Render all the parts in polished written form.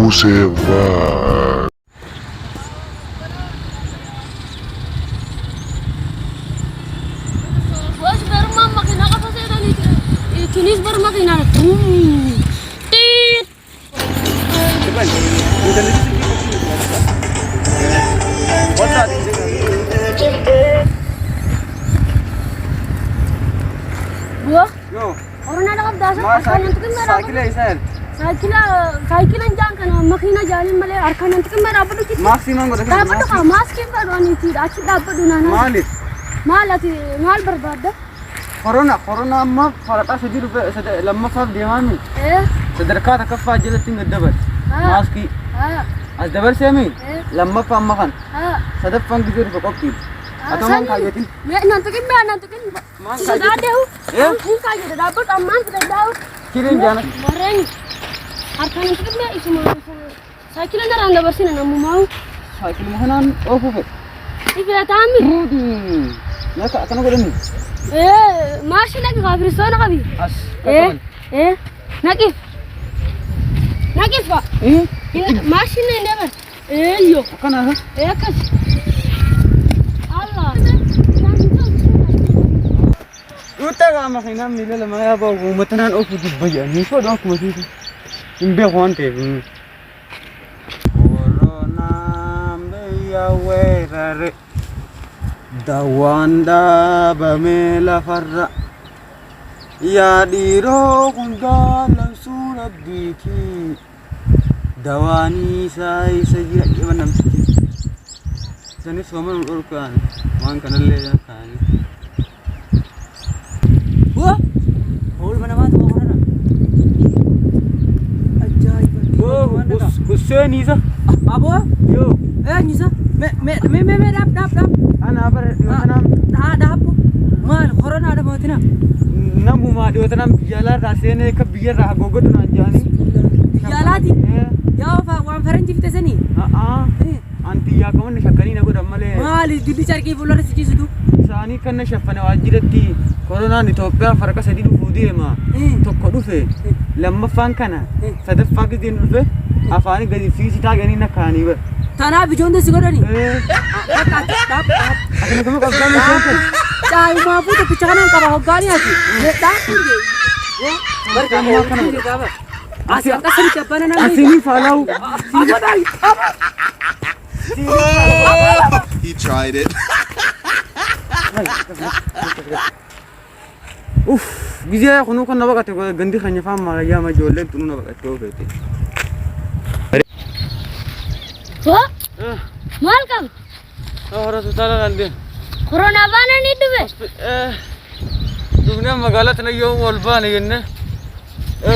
exclusive vibe. बस बर्मा मखीना का फसे तो नहीं किनिस बर्मा मखीना टीट बुआ Yo, और ना लगा दासा ma अरखान अंत के मेरा sakile isal. साइकिल जान kan मखीना जाने मले अरखान अंत के मेरा बड़ू कितना Maximum goda. दापड़ का मास्क के करवानी थी अच्छी दापड़ ना Malik. माल आती माल बर्बाद है Corona amma farata sadi rupe sada lamma fab dihami. ए Sadarka ta kaffa jalatin gaddabar. Maski. हाँ As dabar semi. Lamma fam makan. हाँ Sadaf fam gidur rupe kopti. Atau man kagetin. मैं nanti sudah ada ini kaget dapat aman sudah tahu Kirim jana. barang harga nanti kan मैं isu mau saya kira nggak anda bersih namu mau Sakil mahanan ofu fe. ini kita tahu Ya ka kana goda ni. masih lagi kabir sana kabi As. nakif pak masih nih dapat yo Kana ha. kas Allah Utaga makina mila lama ya ba gumatanan ofu dibaya ni ko do ko ti. Imbe honte. Corona me ya werare. Dawanda bamela farra. Ya diro kundala surabdiki. Dawani sai sajira kebanam tiki. Sani soman urkan wan kanalle kan. Wah, hol mana baat mau mana? Ajaib. Wah, gusse Nisa. Abo? Yo, Nisa. Me dap. ana apa? Tanam. Dap. Mal corona ada mau tina. Namu ma do tanam biala rasene ka biya rah gogo tu nanjani. Biala di. Ya wan faranji kita sini. Anti ya kaman shakani na go damale. Mal didi char ki bolare siji sudu. Sani kanna shafane wajirati. Corona ni Ethiopia faraka sadi du fudi ma. Tokko dufe. Lamma fan kana. Sadaf fag din dufe. Afani gadi fi sita gani na kani ba. Tana bijonde sigorani. Dap. Akene kamu kabdan ni sen. Chai mafu to pichana ka hogani ati. Me dap kunje. Bar ka mo kana. Asi anta sari chapana na. Asini falau. He tried it. Uff, gizya kunu kan naba kate gandi khanya fam ma ya ma jolle tunu naba kate ho bete. wah mal kam Ora sutala lande. corona bana ni dube Dunia magalat na yo walba ni genne.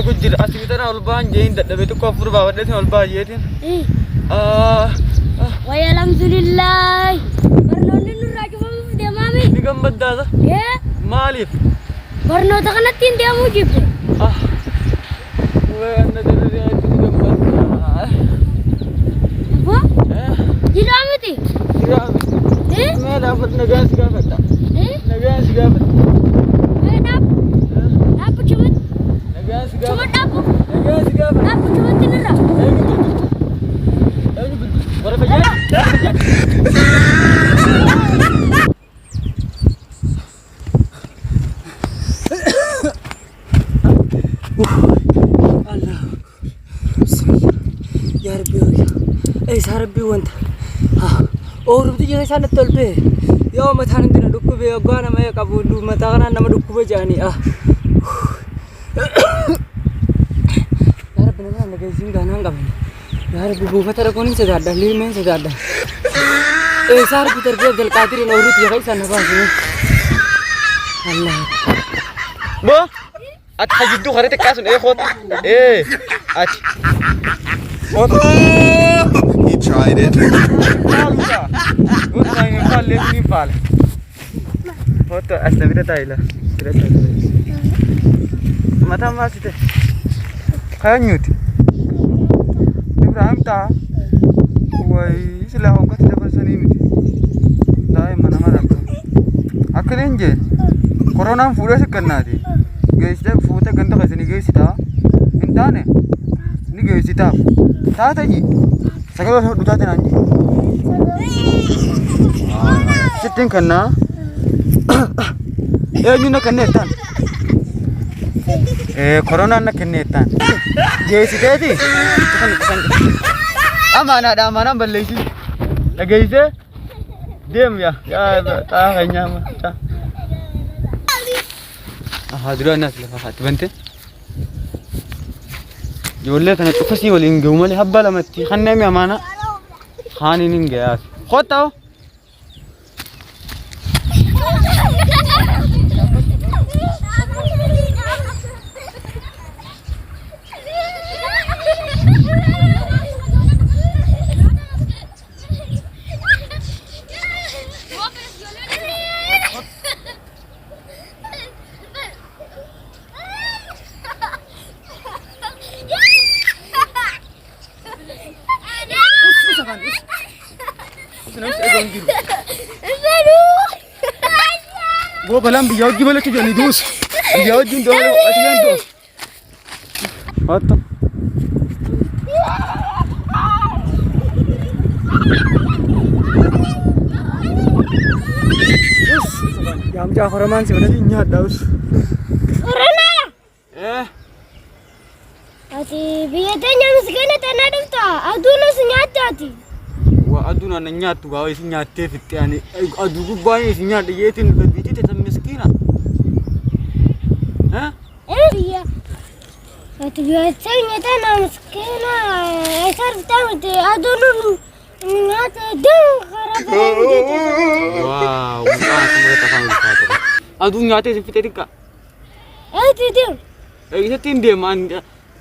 Gujir asimi tara walba jein dadda betu ko fur ba wadde walba yetin. waya alhamdulillah barno ni nuraju de mami Ni gambad da. Malif. barno ta kana tin dia mujib We anna de ni gambad. apa jira amiti Siga. Me dapat nagas ga fata. Nagas ga fata. dap cuman Nagas ga. cuman dap Nagas ga fata. dap cuman tinira Bora fajar. Allah. Ya Rabbi हो गया ऐसा रब्बी वंत हाँ और रुपये जगह साथ तल पे यो मथान दिन डुक्कू बे गाना मैं कबूलू मतागना नम डुक्कू बे जानी यार बिना ना लगे जिंग गाना कभी यार बुबू फतर कौन से जाता लील में से जाता ऐसा रब्बी तरफ जल कातिर नौरुत ये कैसा नवाज में Allah Bo, at hajiddu kharite kasun khot. At. He tried it. Maluka. Good morning, Nepal. Let me Nepal. Foto asla bita taila. Mata masite. Kaya nyuti. Ibrahim ta. Wai sila hokat dapat sani miti. Dai mana mana. Akalenje. Corona fuda se karna di. Guys, jab foto ganda kaise ni guys ta. Intane. Ni geessitaaf. Taata ji. Sagalee hodhu taate naan ji. Sittiin kannaa. Eenyu na kenneettaan? Koronaan na kenneettaan. Geessiteeti? Amaanaadha amaanaan balleessi. Dhageessee? Deemu yaa xaa keenyaa. Dura naas lafa haati bante. Ijoollee kana cufasii waliin gahu malee habba lamatti kanneen amaana haaniin hin gayaas. Kottaa gua balam biyau gimana tuh jadi dus biyau jin dong atian tuh atau jam jam haraman sebenarnya nyat daus Corona. Ati biyatanya miskina tanadum ta aduna senyatati. Wah aduna nanyatu gawe senyate fitiani adu gubanya senyate yetin berbiji tetap miskina. Hah? Iya. Ati biyatanya tanam miskina esar tamte aduna nyate dong karabe. Wow, bukan mereka kamu kata. Adu nyate fiteri ka. Tidur. Isa tinde man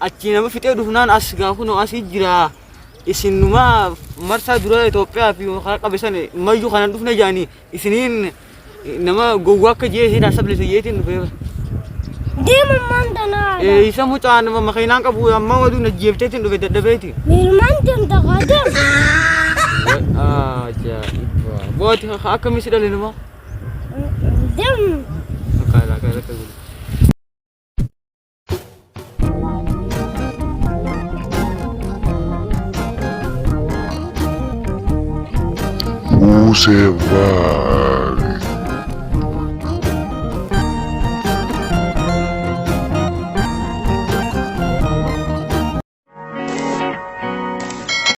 achi nama fitee dhufnaan as gaafunu asii jira. Isin numa marsaa dura Itoophiyaa fi qabesan mayyuu kana dhufna jaanii isiniin nama gowwaa akka jee hin asableessa yeetiin dhufee. Deema mandana. Isa mucaa nama makiinaan qabu amma waduu na jeefteetiin dhufe dadhabeeti. Milmantin taqadam. Ajaa'iba. Booti akkamii si dhale nama? Dem. Akkaala akkaala ta'u. Você vai.